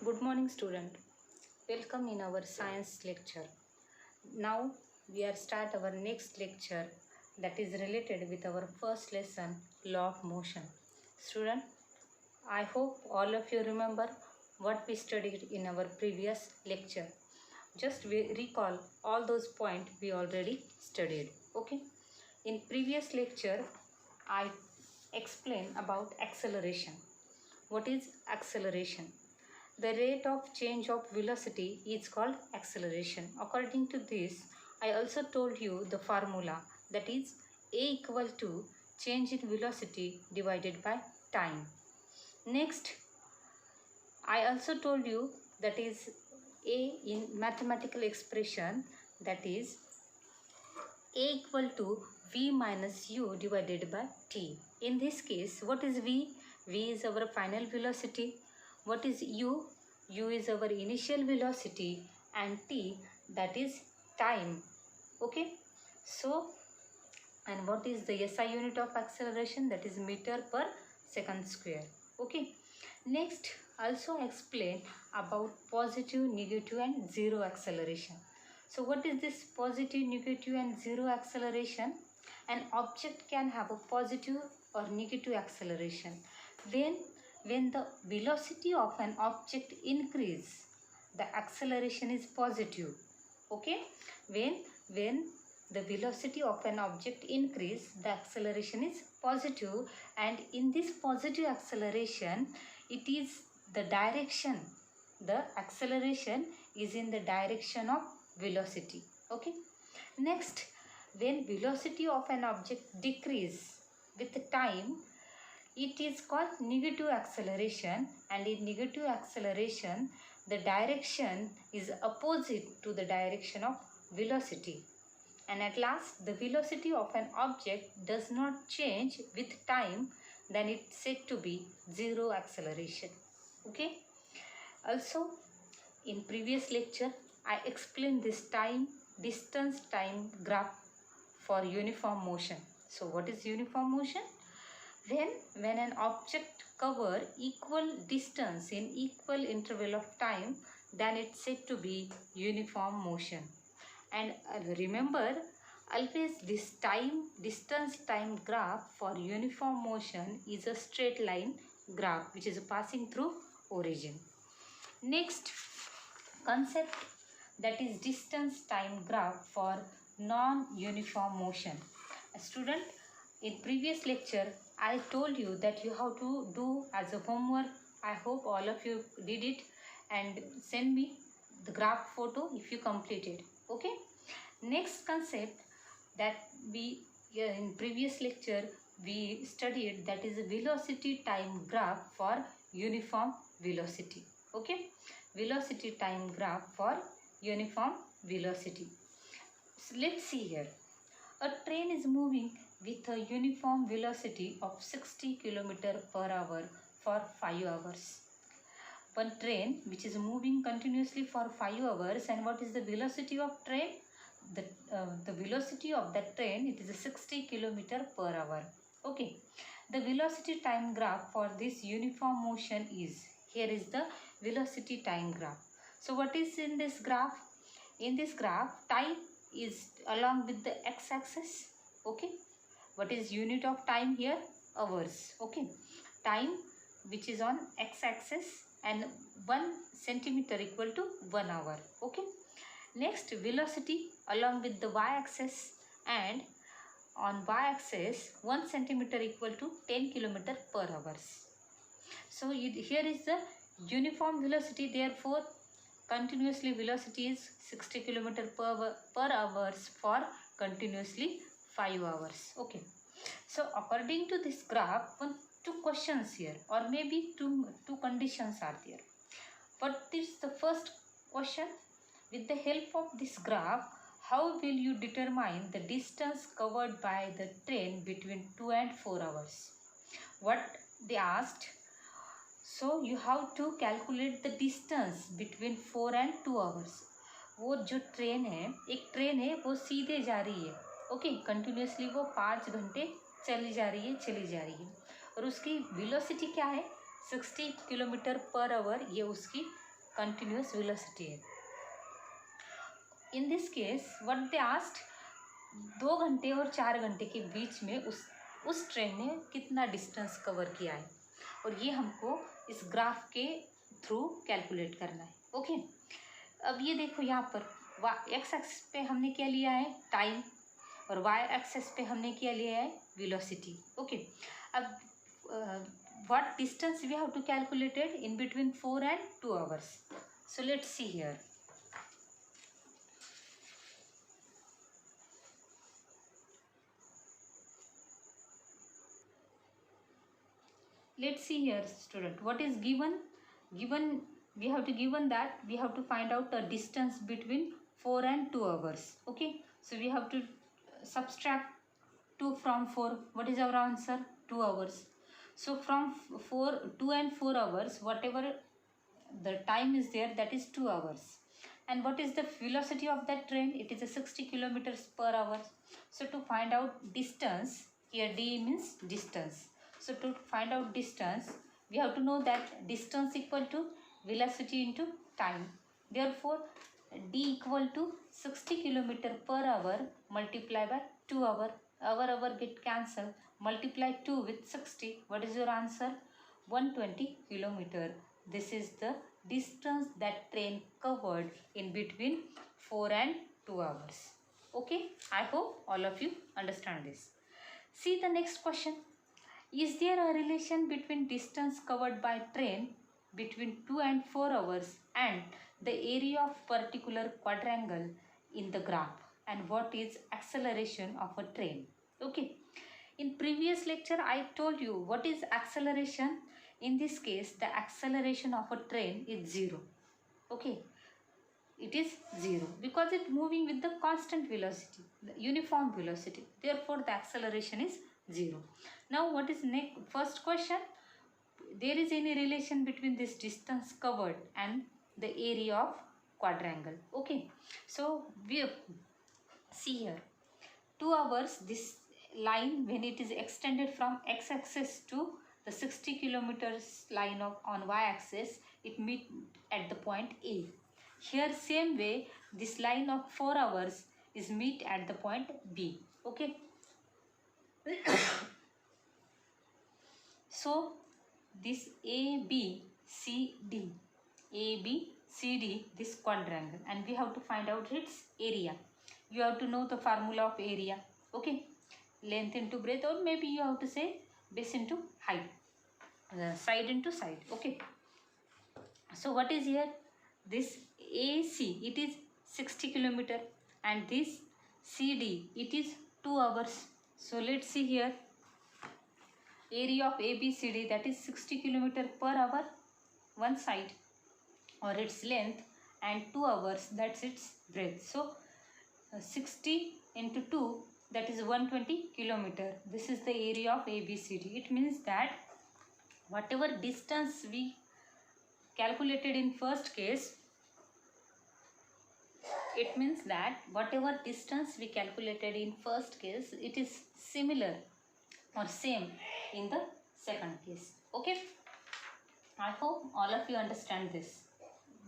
Good morning, student. Welcome in our science lecture. Now we are start our next lecture that is related with our first lesson, law of motion. Student, I hope all of you remember what we studied in our previous lecture. Just recall all those points we already studied. Okay. In previous lecture, I explained about acceleration. What is acceleration? The rate of change of velocity is called acceleration. According to this, I also told you the formula, that is A equal to change in velocity divided by time. Next, I also told you that is A in mathematical expression, that is A equal to V minus U divided by T. In this case, what is V? V is our final velocity. What is U? U is our initial velocity, and T, that is time. Okay. So, and what is the SI unit of acceleration? That is meter per second square. Okay. Next, also explain about positive, negative and zero acceleration. So what is this positive, negative and zero acceleration? An object can have a positive or negative acceleration when the velocity of an object increase, the acceleration is positive. Okay. When the velocity of an object increase, the acceleration is positive, and in this positive acceleration, it is the direction, the acceleration is in the direction of velocity. Okay. Next, when velocity of an object decrease with time, it is called negative acceleration, and in negative acceleration, the direction is opposite to the direction of velocity. And at last, the velocity of an object does not change with time, then it's said to be zero acceleration. Okay. Also, in previous lecture, I explained this distance time graph for uniform motion. So what is uniform motion? When an object cover equal distance in equal interval of time, then it's said to be uniform motion. And remember, always this distance time graph for uniform motion is a straight line graph which is passing through origin. Next concept, that is distance time graph for non-uniform motion. A student, in previous lecture I told you that you have to do as a homework. I hope all of you did it, and send me the graph photo if you completed. Okay. Next concept that we in previous lecture we studied, that is a velocity time graph for uniform velocity. Okay. Velocity time graph for uniform velocity. So let's see here. A train is moving with a uniform velocity of 60 km per hour for 5 hours. One train which is moving continuously for 5 hours, and what is the velocity of train? The velocity of that train, it is 60 km per hour. Okay. The velocity time graph for this uniform motion is, here is the velocity time graph. So what is in this graph? In this graph, time is along with the x-axis. Okay. What is unit of time here? Hours. Okay. Time which is on x-axis, and 1 centimeter equal to 1 hour. Okay. Next, velocity along with the y-axis, and on y-axis 1 centimeter equal to 10 km per hour. So here is the uniform velocity, therefore continuously velocity is 60 km per hour for continuously 5 hours. Okay. So according to this graph, two questions here, or maybe two conditions are there. What is the first question? With the help of this graph, how will you determine the distance covered by the train between 2 and 4 hours? What they asked, so you have to calculate the distance between 4 and 2 hours. वो जो train है, एक train है, वो सीधे जा रही है. ओके. कंटिन्यूसली वो 5 घंटे चली जा रही है, और उसकी वेलोसिटी क्या है? 60 किलोमीटर पर आवर ये उसकी कंटिन्यूस वेलोसिटी है। In this case what they asked, 2 घंटे और 4 घंटे के बीच में उस ट्रेन ने कितना डिस्टेंस कवर किया है, और ये हमको इस ग्राफ के थ्रू कैलकुलेट करना है। ओके, अब ये देखो यहाँ पर एक्स एक्सिस पे हमने क्या लिया है, टाइम, और वाई एक्सिस पे हमने क्या लिया है, वेलोसिटी। ओके, अब what distance we have to calculate it in between 4 and 2 hours. So let's see here. Let's see here, student, what is given. We have to given that we have to find out the distance between 4 and 2 hours. Okay, so we have to subtract 2 from 4. What is our answer? 2 hours. So from 2 and 4 hours, whatever the time is there, that is 2 hours. And what is the velocity of that train? It is a 60 kilometers per hour. So to find out distance, here d means distance. So to find out distance, we have to know that distance equal to velocity into time. Therefore d equal to 60 kilometer per hour multiplied by 2 hour. Hour get cancelled. Multiply 2 with 60. What is your answer? 120 kilometer. This is the distance that train covered in between 4 and 2 hours. Okay, I hope all of you understand this. See the next question. Is there a relation between distance covered by train between 2 and 4 hours and the area of particular quadrangle in the graph, and what is acceleration of a train? Okay, in previous lecture I told you what is acceleration. In this case the acceleration of a train is 0. Okay, it is 0 because it moving with the constant velocity, the uniform velocity. Therefore the acceleration is 0. Now what is next? First question, there is any relation between this distance covered and the area of quadrangle. Okay, so we see here 2 hours, this line when it is extended from x-axis to the 60 kilometers line on y-axis, it meet at the point A. Here same way this line of 4 hours is meet at the point B. Okay. So this ABCD, this quadrangle, and we have to find out its area. You have to know the formula of area. Okay, length into breadth, or maybe you have to say base into height, side into side. Okay, so what is here? This AC, it is 60 kilometer, and this CD, it is 2 hours. So let's see here, area of ABCD, that is 60 kilometer per hour one side, or its length, and 2 hours, that's its breadth. So 60 into 2, that is 120 kilometer. This is the area of ABCD. It means that whatever distance we calculated in first case, it means that whatever distance we calculated in first case, it is similar or same in the second case. Okay, I hope all of you understand this,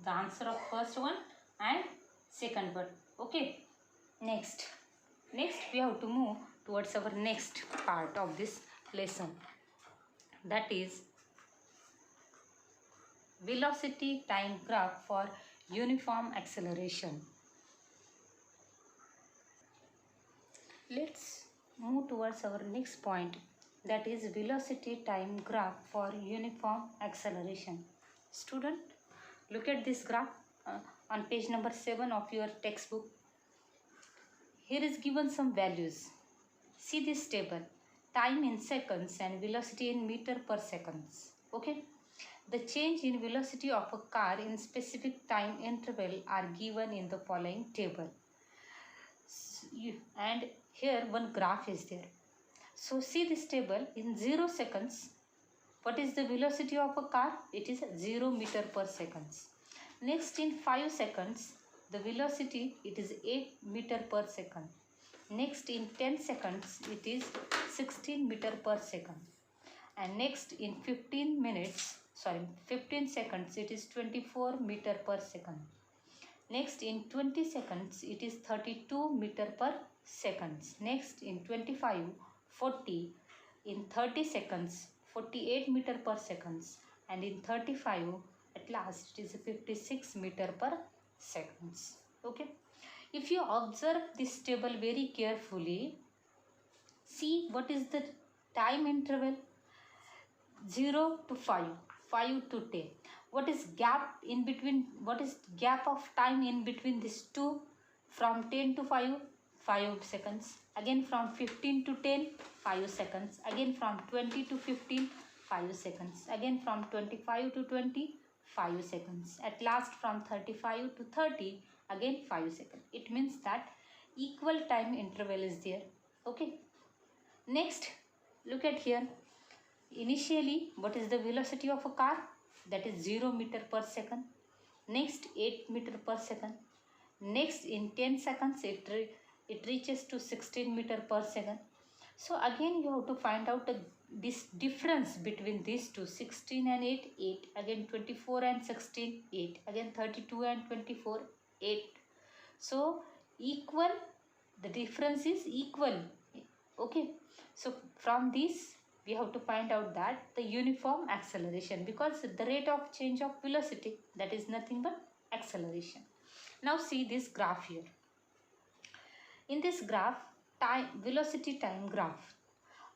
the answer of first one and second one. Okay, next we have to move towards our next part of this lesson, that is velocity time graph for uniform acceleration. Let's move towards our next point, that is velocity time graph for uniform acceleration. Student, look at this graph on page number 7 of your textbook. Here is given some values. See this table, time in seconds and velocity in meter per seconds. Okay, the change in velocity of a car in specific time interval are given in the following table. And here one graph is there. So see this table, in 0 seconds, what is the velocity of a car? It is 0 meter per seconds. Next, in 5 seconds, the velocity, it is 8 meter per second. Next, in 10 seconds, it is 16 meter per second. And next, in 15 minutes, 15 seconds it is 24 meter per second. Next in 20 seconds it is 32 meter per seconds. Next in 25, 40, in 30 seconds 48 meter per seconds, and in 35 at last it is 56 meter per seconds. Okay, if you observe this table very carefully, see what is the time interval. 0 to 5, 5 to 10. What is gap in between? What is gap of time in between these two? From 10 to 5, 5 seconds. Again from 15 to 10, 5 seconds. Again from 20 to 15, 5 seconds. Again from 25 to 20, 5 seconds. At last from 35 to 30, again 5 seconds. It means that equal time interval is there. Okay. Next, look at here. Initially, what is the velocity of a car? That is 0 meter per second. Next, 8 meter per second. Next, in 10 seconds, it reaches to 16 meter per second. So again, you have to find out this difference between these two. 16 and 8, 8. Again 24 and 16, 8. Again 32 and 24, 8. So equal, the difference is equal. Okay. So from this, we have to find out that the uniform acceleration, because the rate of change of velocity, that is nothing but acceleration. Now see this graph here. In this graph, velocity time graph.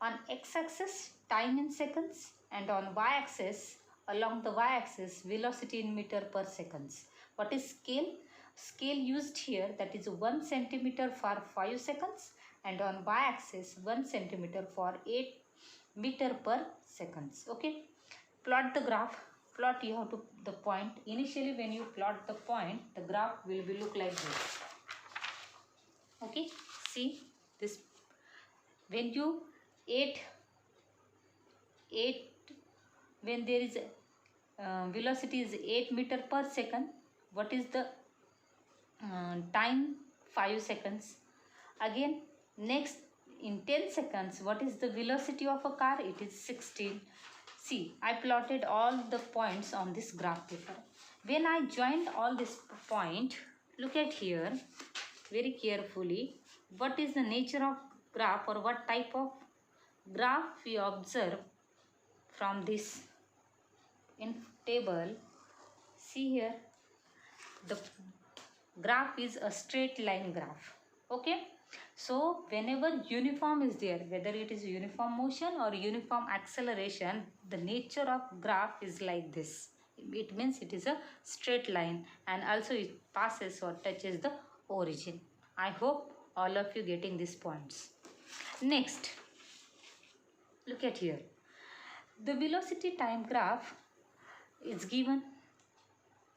On x-axis, time in seconds, and on y-axis, along the y-axis, velocity in meter per seconds. What is scale? Scale used here, that is 1 centimeter for 5 seconds, and on y-axis 1 centimeter for 8 meter per seconds. Okay, plot the graph. Plot, you have to the point. Initially when you plot the point, the graph will be look like this. Okay, see this. When you 8 when there is velocity is 8 meter per second, what is the time? 5 seconds. Again next in 10 seconds, what is the velocity of a car? It is 16. See, I plotted all the points on this graph paper. When I joined all this point, look at here very carefully. What is the nature of graph, or what type of graph we observe from this in table? See here, the graph is a straight line graph. Okay, so whenever uniform is there, whether it is uniform motion or uniform acceleration, the nature of graph is like this. It means it is a straight line, and also it passes or touches the origin. I hope all of you getting these points. Next, look at here. The velocity time graph is given.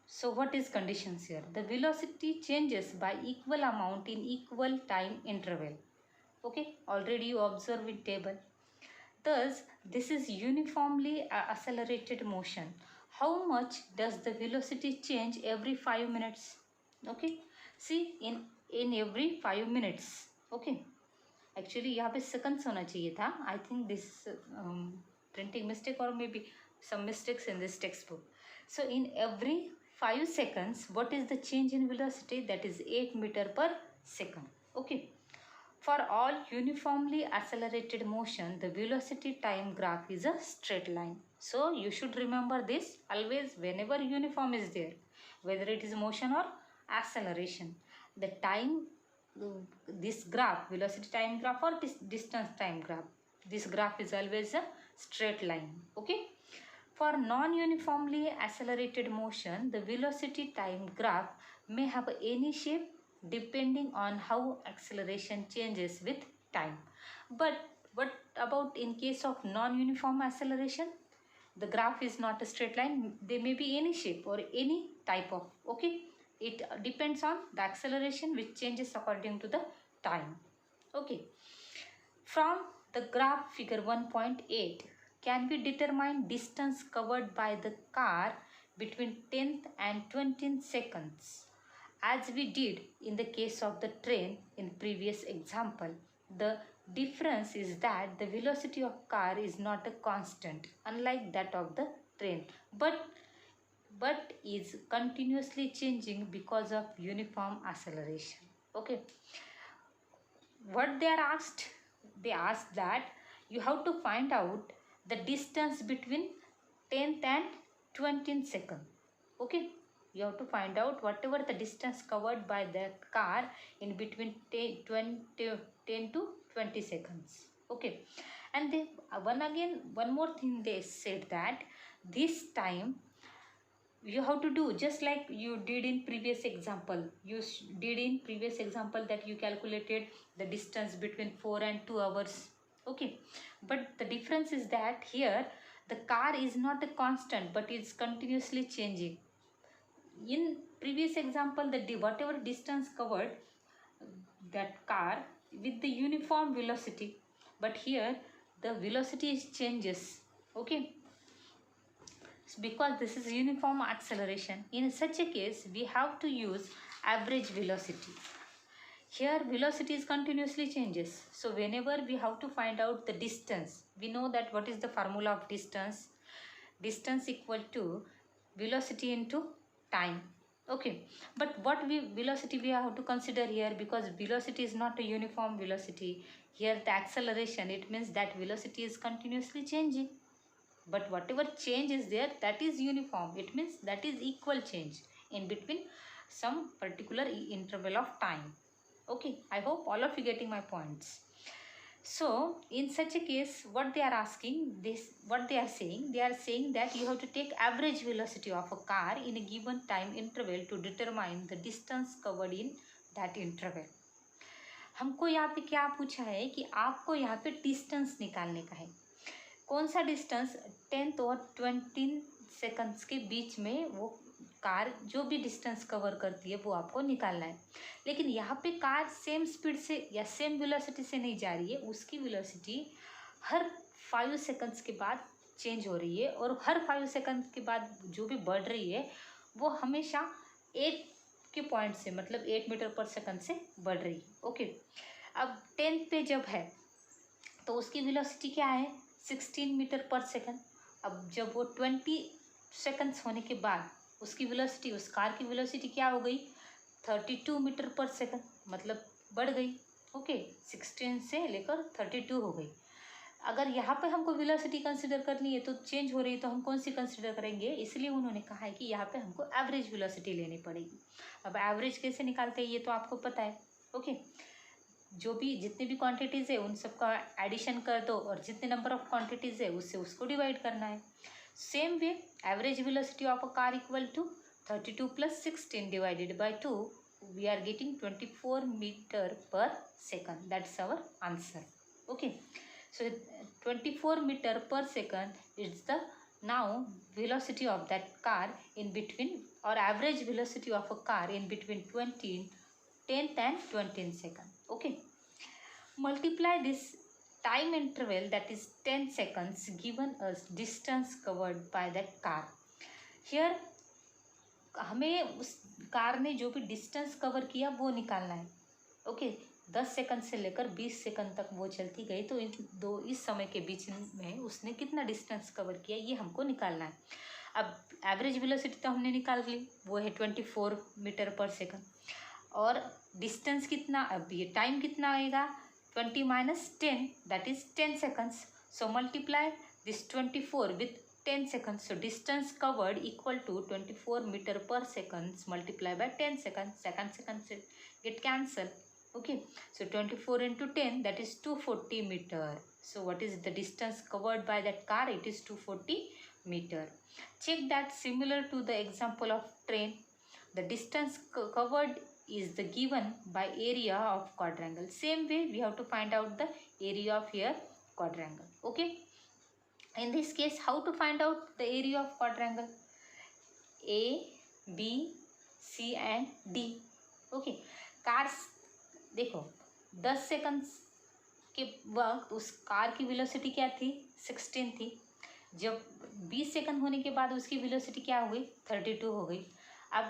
So what is conditions here? The velocity changes by equal amount in equal time interval. Okay, already you observe in table. Thus, this is uniformly accelerated motion. How much does the velocity change every 5 minutes? Okay, see in every 5 minutes. Okay, actually यहाँ पे seconds होना चाहिए था. I think this printing mistake, or maybe some mistakes in this textbook. So in every 5 seconds, what is the change in velocity? That is 8 meter per second. Okay. For all uniformly accelerated motion, the velocity time graph is a straight line. So you should remember this always whenever uniform is there, whether it is motion or acceleration. The time, this graph, velocity time graph or distance time graph, this graph is always a straight line. Okay. For non-uniformly accelerated motion, the velocity time graph may have any shape depending on how acceleration changes with time. But what about in case of non-uniform acceleration? The graph is not a straight line. There may be any shape or any type of, okay? It depends on the acceleration which changes according to the time. Okay. From the graph figure 1.8, can we determine distance covered by the car between 10th and 20th seconds? As we did in the case of the train in previous example, the difference is that the velocity of car is not a constant, unlike that of the train, but is continuously changing because of uniform acceleration. Okay, what they are asked, they asked that you have to find out the distance between 10th and 20th second. Okay, you have to find out whatever the distance covered by the car in between 10 to 20 seconds. Okay, and they one more thing they said that this time you have to do just like you did in previous example. Did in previous example that you calculated the distance between 4 and 2 hours. Okay, but the difference is that here the car is not a constant but it's continuously changing. In previous example, whatever distance covered that car with the uniform velocity, but here the velocity changes. Okay, because this is uniform acceleration. In such a case, we have to use average velocity. Here velocity is continuously changes. So whenever we have to find out the distance, we know that what is the formula of distance? Distance equal to velocity into time. Okay, but what velocity we have to consider here, because velocity is not a uniform velocity. Here the acceleration, it means that velocity is continuously changing. But whatever change is there, that is uniform. It means that is equal change in between some particular interval of time. Okay, I hope all of you getting my points. So in such a case, what they are asking, what they are saying that you have to take average velocity of a car in a given time interval to determine the distance covered in that interval. हमको यहाँ पे क्या पूछा है कि आपको यहाँ पे डिस्टेंस निकालने का है. कौन सा डिस्टेंस? 10th और 20 सेकंड्स के बीच में वो कार जो भी डिस्टेंस कवर करती है वो आपको निकालना है. लेकिन यहाँ पे कार सेम स्पीड से या सेम वेलोसिटी से नहीं जा रही है. उसकी वेलोसिटी हर 5 सेकंड्स के बाद चेंज हो रही है और हर 5 सेकंड के बाद जो भी बढ़ रही है वो हमेशा 8 के पॉइंट से, मतलब 8 मीटर पर सेकंड से बढ़ रही है. ओके, अब 10th पे जब है तो उसकी वेलोसिटी क्या है? 16 मीटर पर सेकंड. अब जब वो 20 सेकंड्स होने के बाद उसकी वेलोसिटी, उस कार की वेलोसिटी क्या हो गई? 32 मीटर पर सेकंड, मतलब बढ़ गई. ओके, 16 से लेकर 32 हो गई. अगर यहाँ पे हमको वेलोसिटी कंसिडर करनी है तो चेंज हो रही है, तो हम कौन सी कंसिडर करेंगे? इसलिए उन्होंने कहा है कि यहाँ पे हमको एवरेज वेलोसिटी लेनी पड़ेगी. अब एवरेज कैसे निकालते हैं ये तो आपको पता है. ओके, जो भी जितने भी क्वांटिटीज़ है उन सबका एडिशन कर दो और जितने नंबर ऑफ क्वांटिटीज़ है उससे उसको डिवाइड करना है. Same way average velocity of a car equal to 32 plus 16 divided by 2, we are getting 24 meter per second. That's our answer. Okay, so 24 meter per second is the now velocity of that car in between, or average velocity of a car in between 10th and 20th second. Okay, multiply this time interval, that is 10 seconds, given us distance covered by that car. Here हमें उस car ने जो भी distance cover किया वो निकालना है. Okay, 10 second से लेकर 20 सेकंड तक वो चलती गई, तो इस समय के बीच में उसने कितना डिस्टेंस कवर किया ये हमको निकालना है. अब एवरेज वेलोसिटी तो हमने निकाल ली, वो है 24 मीटर पर सेकंड. और डिस्टेंस कितना, अब ये टाइम कितना आएगा? 20 minus 10, that is 10 seconds. So multiply this 24 with 10 seconds. So distance covered equal to 24 meter per seconds multiplied by 10 seconds. Seconds get cancelled. Okay, so 24 into 10, that is 240 meter. So what is the distance covered by that car? It is 240 meter. Check that similar to the example of train. The distance covered is the given by area of quadrangle. Same way we have to find out the area of here quadrangle. Okay, in this case how to find out the area of quadrangle? A, B, C and D. Okay, cars देखो 10 seconds के वक्त उस car की velocity क्या थी? 16 थी. जब 20 second होने के बाद उसकी वेलोसिटी क्या हो गई? 32 हो गई. अब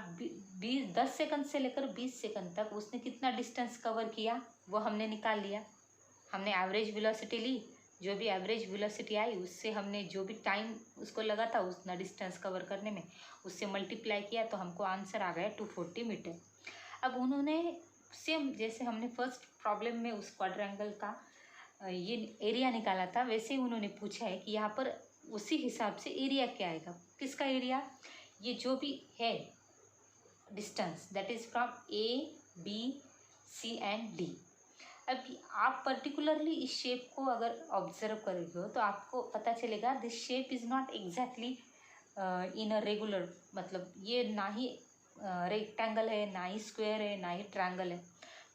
10 सेकंड से लेकर 20 सेकंड तक उसने कितना डिस्टेंस कवर किया वो हमने निकाल लिया. हमने एवरेज वेलोसिटी ली जो भी एवरेज वेलोसिटी आई उससे हमने जो भी टाइम उसको लगा था उतना डिस्टेंस कवर करने में उससे मल्टीप्लाई किया तो हमको आंसर आ गया 240 मीटर। अब उन्होंने सेम जैसे हमने फर्स्ट प्रॉब्लम में उस क्वाड्रेंगल का ये एरिया निकाला था वैसे ही उन्होंने पूछा है कि यहाँ पर उसी हिसाब से एरिया क्या आएगा। किसका एरिया? ये जो भी है distance that is from A B C and D. अब आप पर्टिकुलरली इस शेप को अगर ऑब्जर्व करोगे हो तो आपको पता चलेगा this shape is not exactly in a regular, मतलब ये ना ही रेक्टेंगल है, ना ही स्क्वायर है, ना ही ट्रायंगल है।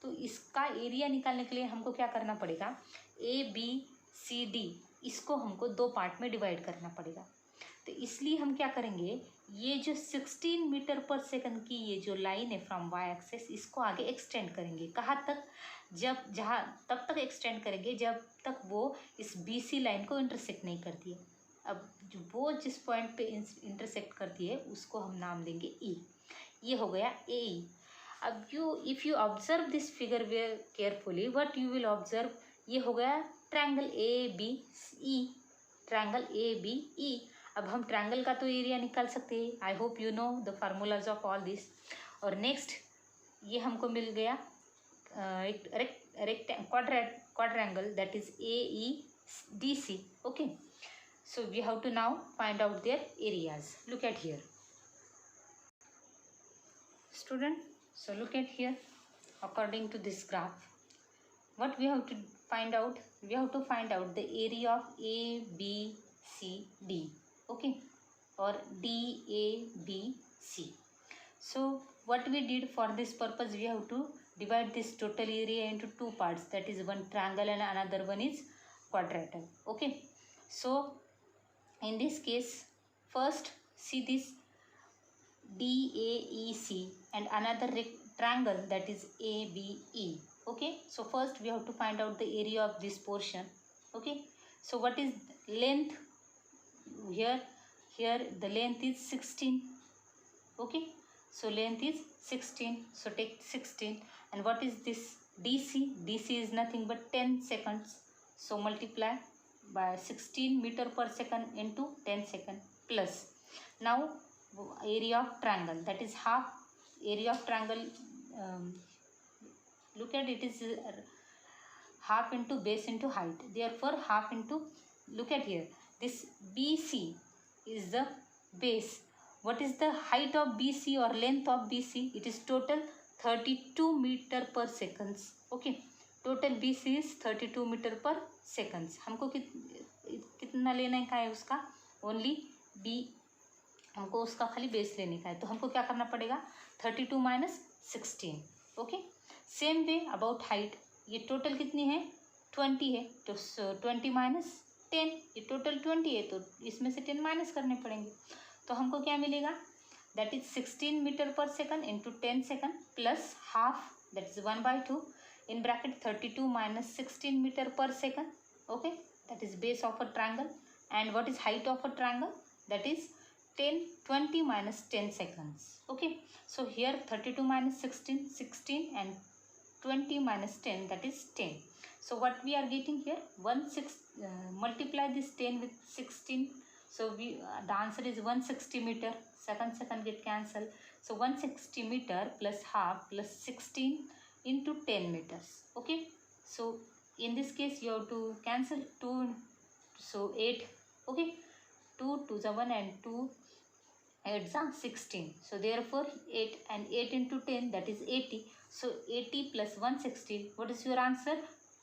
तो इसका एरिया निकालने के लिए हमको क्या करना पड़ेगा, ए बी सी डी इसको हमको दो पार्ट में डिवाइड करना पड़ेगा। तो इसलिए हम क्या करेंगे, ये जो 16 मीटर पर सेकंड की ये जो लाइन है फ्रॉम वाई एक्सेस इसको आगे एक्सटेंड करेंगे। कहाँ तक? जब जहाँ तब तक एक्सटेंड करेंगे जब तक वो इस बी सी लाइन को इंटरसेक्ट नहीं करती है। अब जो वो जिस पॉइंट पे इंटरसेक्ट करती है उसको हम नाम देंगे ई। ये हो गया ए ई। अब if you observe this figure where carefully what you will observe, ये हो गया triangle A B E, triangle A B E. अब हम ट्रायंगल का तो एरिया निकाल सकते हैं। I hope you know the formulas of all this. और नेक्स्ट ये हमको मिल गया एक quadrangle that is AEDC. Okay, so we have to now find out their areas. Look at here, student. So look at here, according to this graph, what we have to find out? We have to find out the area of ABCD. Okay, or DABC. So what we did for this purpose, we have to divide this total area into two parts, that is one triangle and another one is quadrilateral. Okay, so in this case first see this DAEC and another triangle that is ABE. Okay, so first we have to find out the area of this portion. Okay, so what is length here? Here the length is 16. Okay, so length is 16, so take 16. And what is this DC? DC is nothing but 10 seconds, so multiply by 16 meter per second into 10 second plus. Now area of triangle, that is half area of triangle. Look at it, is half into base into height, therefore half into, look at here, this BC is the base. What is the height of BC or length of BC? It is total 32 meter per seconds. Okay, total BC is 32 meter per seconds. हमको कितना लेने का है उसका, only B, हमको उसका खाली base लेने का है। तो हमको क्या करना पड़ेगा, 32 minus 16। Okay, same way about height, ये टोटल कितनी है 20 है, तो 20 माइनस 10, ये टोटल 20 है तो इसमें से 10 माइनस करने पड़ेंगे। तो हमको क्या मिलेगा, that is 16 metre per second into 10 second plus half, that is 1/2 in bracket 32 minus 16 metre per second. Okay, that is base of a triangle. And what is height of a triangle, that is 20 minus 10 seconds. Okay, so here 32 minus 16, 16 and 20 minus 10, that is 10. So what we are getting here, multiply this 10 with 16. So the answer is 160 meter. Second get cancelled. So 160 meter plus half plus 16 into 10 meters. Okay, so in this case you have to cancel 2, so 8. Okay, 2 2 is 1 and 2 8 is 16. So therefore 8 and 8 into 10, that is 80. So 80 plus 160, what is your answer?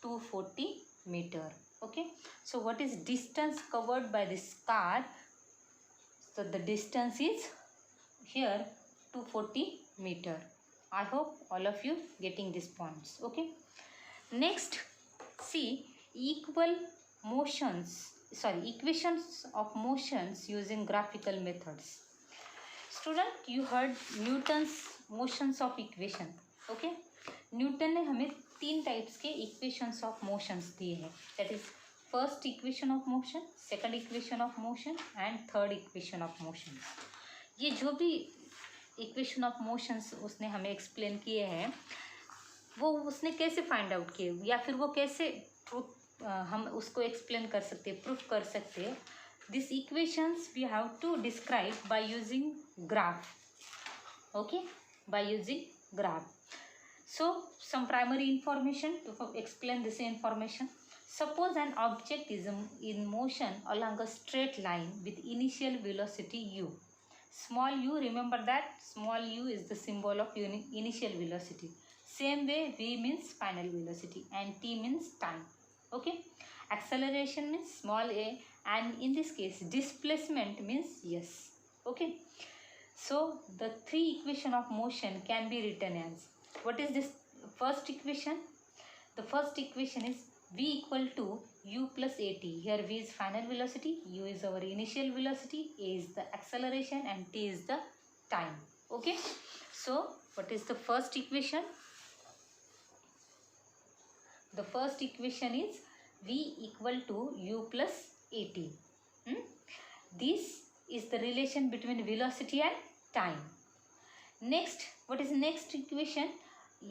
240 meter. Okay, so what is distance covered by this car? So the distance is here 240 meter. I hope all of you getting these points. Okay, next see equations of motions using graphical methods. Student, you heard Newton's motions of equation. Okay, Newton ने हमें 3 types के equations of motions दिए हैं, that is first equation of motion, second equation of motion and third equation of motion. ये जो भी equation of motions उसने हमें एक्सप्लेन किए हैं वो उसने कैसे फाइंड आउट किए, या फिर वो कैसे हम उसको एक्सप्लेन कर सकते हैं, प्रूफ कर सकते हैं. This equations we have to describe by using graph. Okay, by using graph. So some primary information to explain this information. Suppose an object is in motion along a straight line with initial velocity u. Small u, remember that small u is the symbol of initial velocity. Same way, v means final velocity and t means time. Okay, acceleration means small a, and in this case displacement means s. Okay, so the three equation of motion can be written as, what is this first equation? The first equation is v equal to u plus at. Here v is final velocity, u is our initial velocity, a is the acceleration and t is the time. Okay, so what is the first equation? The first equation is v equal to u plus at. This is the relation between velocity and time. Next, what is next equation?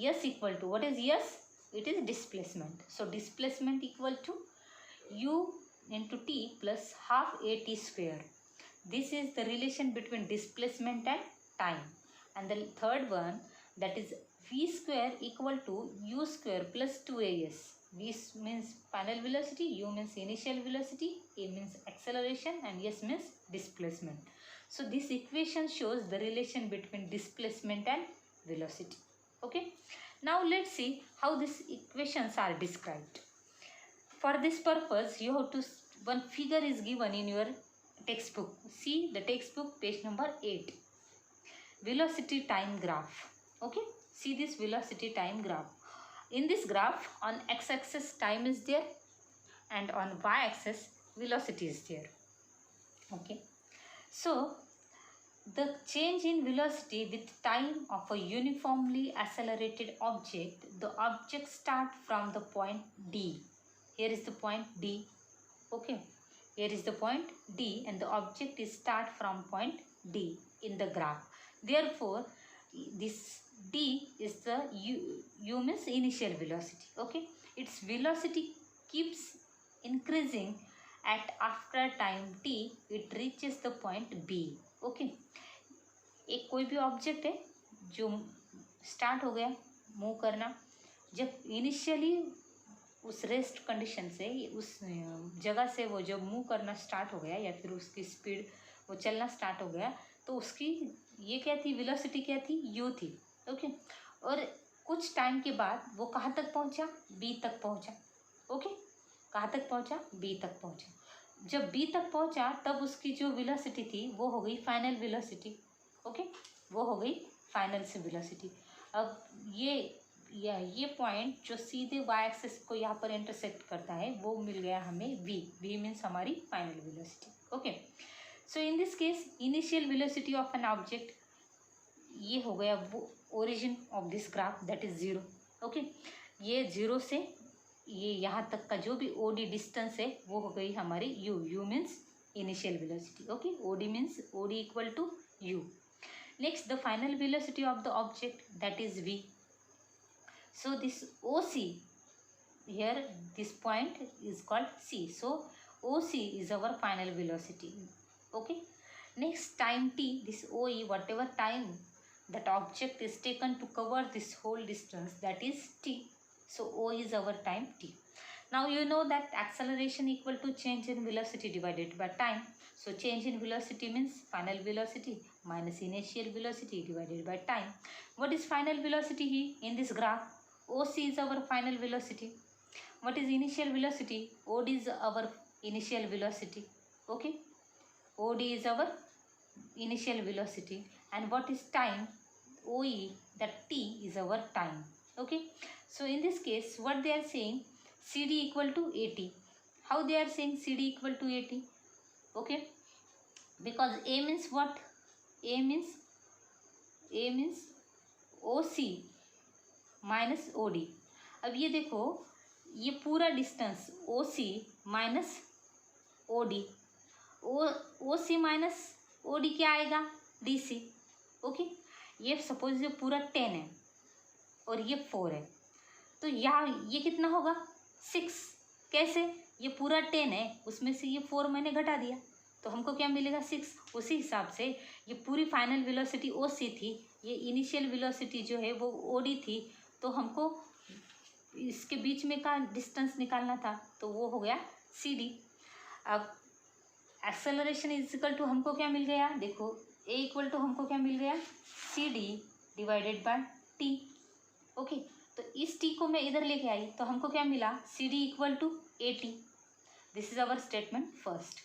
S equal to, what is S? It is displacement. So displacement equal to u into t plus half at square. This is the relation between displacement and time. And the third one, that is v square equal to u square plus 2as. V means final velocity, u means initial velocity, a means acceleration and s means displacement. So this equation shows the relation between displacement and velocity. Okay, now let's see how these equations are described. For this purpose, you have to, one figure is given in your textbook. See the textbook, page number 8. Velocity time graph. Okay, see this velocity time graph. In this graph, on x-axis time is there and on y-axis velocity is there. Okay, so the change in velocity with time of a uniformly accelerated object, the object start from the point D. Here is the point D. Okay, here is the point D and the object is start from point D in the graph. Therefore, this D is the u means initial velocity. Okay, its velocity keeps increasing at after time t it reaches the point B. Okay, एक कोई भी object है जो start हो गया move करना, जब initially उस रेस्ट कंडीशन से उस जगह से वो जब मूव करना स्टार्ट हो गया या फिर उसकी स्पीड वो चलना स्टार्ट हो गया, तो उसकी ये क्या थी, वेलोसिटी क्या थी, u थी. ओके, और कुछ टाइम के बाद वो कहाँ तक पहुँचा, b तक पहुँचा. ओके, कहाँ तक पहुँचा, b तक पहुँचा. जब b तक पहुँचा तब उसकी जो वेलोसिटी थी वो हो गई फाइनल वेलोसिटी. ओके, वो हो गई फाइनल से वेलोसिटी. अब ये पॉइंट जो सीधे वाई एक्सिस को यहाँ पर इंटरसेक्ट करता है वो मिल गया हमें v. v मीन्स हमारी final velocity. Okay, so in this case initial velocity of an object, ये हो गया वो origin of this graph, that is 0. Okay, ये 0 से ये यहाँ तक का जो भी ओडी डिस्टेंस है वो हो गई हमारी u means initial velocity. Okay, OD means OD equal to u. Next, the final velocity of the object, that is v. So this OC, here this point is called c. So OC is our final velocity. Okay. Next, time t, this OE, whatever time that object is taken to cover this whole distance, that is t. So O is our time t. Now you know that acceleration equal to change in velocity divided by time. So change in velocity means final velocity minus initial velocity divided by time. What is final velocity here in this graph? OC is our final velocity. What is initial velocity? OD is our initial velocity. Okay, OD is our initial velocity. And what is time? OE, that T is our time. Okay, so in this case what they are saying, CD equal to AT. How they are saying CD equal to AT? Okay, because A means what? A means OC minus OD. अब ये देखो, ये पूरा distance OC minus OD, OC minus OD क्या आएगा, DC. Okay, ये suppose ये पूरा 10 है और ये 4 है, तो यहाँ ये कितना होगा, 6. कैसे, ये पूरा 10 है, उसमें से ये 4 मैंने घटा दिया तो हमको क्या मिलेगा 6। उसी हिसाब से ये पूरी फाइनल वेलोसिटी OC थी, ये इनिशियल वेलोसिटी जो है वो OD थी, तो हमको इसके बीच में का डिस्टेंस निकालना था, तो वो हो गया CD। अब एक्सेलरेशन इज इक्वल टू हमको क्या मिल गया, देखो A इक्वल टू हमको क्या मिल गया CD divided by T। Okay, तो इस T को मैं इधर लेके आई तो हमको क्या मिला CD equal to AT। This is our statement first.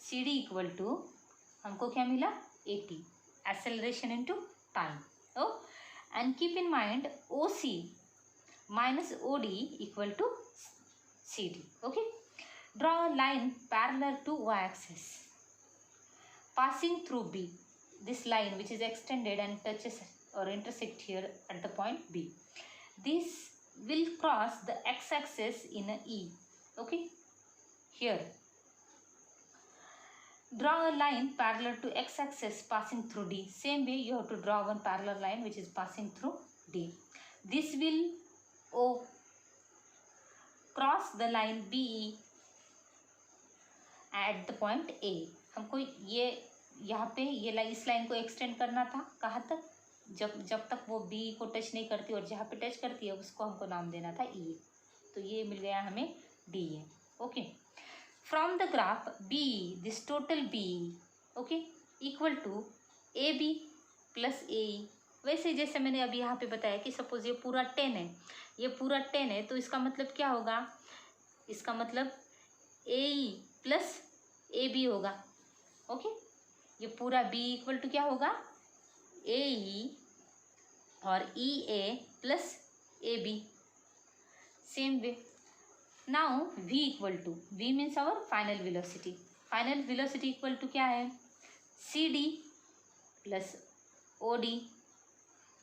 CD equal to हमको क्या मिला 80, acceleration into time. Oh and keep in mind OC minus OD equal to CD. Okay, draw a line parallel to y-axis passing through B. This line which is extended and touches or intersect here at the point B. This will cross the x-axis in a E. Okay, here draw a line parallel to x-axis passing through D. Same way you have to draw one parallel line which is passing through D. This will O cross the line BE at the point A. हमको ये यहाँ पे ये इस line को extend करना था, कहाँ तक, जब तक वो B को टच नहीं करती और जहाँ पे टच करती है उसको हमको नाम देना था E। तो ये मिल गया हमें DA। Okay, from the graph BE this total BE okay equal to AB plus AE। वैसे जैसे मैंने अभी यहाँ पे बताया कि सपोज ये पूरा 10 है, ये पूरा 10 है, तो इसका मतलब क्या होगा, इसका मतलब AE प्लस AB होगा। ओके, ये पूरा B इक्वल टू क्या होगा AE और EA plus AB। Same way now V equal to, V means our final velocity. Final velocity equal to क्या है CD plus OD,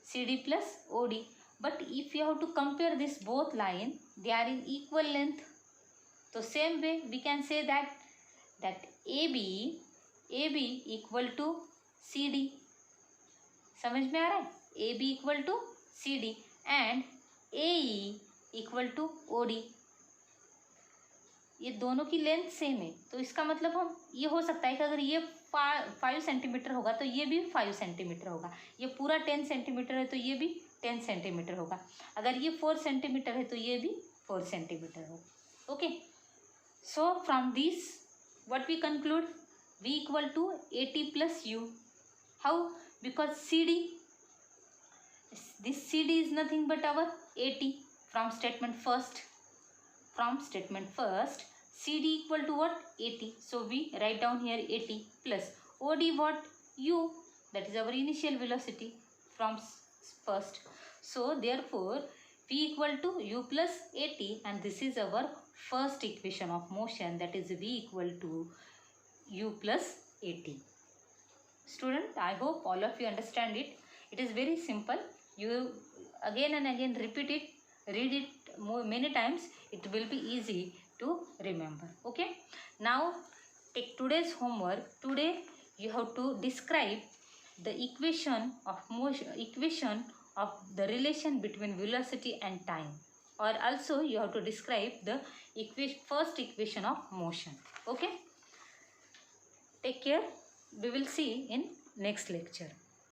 CD plus OD. But if you have to compare this both line, they are in equal length. So same way we can say that AB equal to CD. समझ में आ रहा है, AB equal to CD and AE equal to OD. ये दोनों की length same है, तो इसका मतलब हम ये हो सकता है कि अगर ये 5 सेंटीमीटर होगा तो ये भी 5 सेंटीमीटर होगा, ये पूरा 10 सेंटीमीटर है तो ये भी 10 सेंटीमीटर होगा, अगर ये 4 सेंटीमीटर है तो ये भी 4 सेंटीमीटर होगा। Okay, so from this what we conclude, V equal to AT plus U। How, because CD, this CD is nothing but our AT from statement first. From statement first, CD equal to what? AT. So we write down here AT plus OD what? U. That is our initial velocity from first. So therefore V equal to U plus AT, and this is our first equation of motion, that is V equal to U plus AT. Student, I hope all of you understand it. It is very simple. You again and again repeat it, read it many times, it will be easy to remember. Okay, now take today's homework. Today you have to describe the equation of motion, equation of the relation between velocity and time, or also you have to describe the first equation of motion. Okay, take care, we will see in next lecture.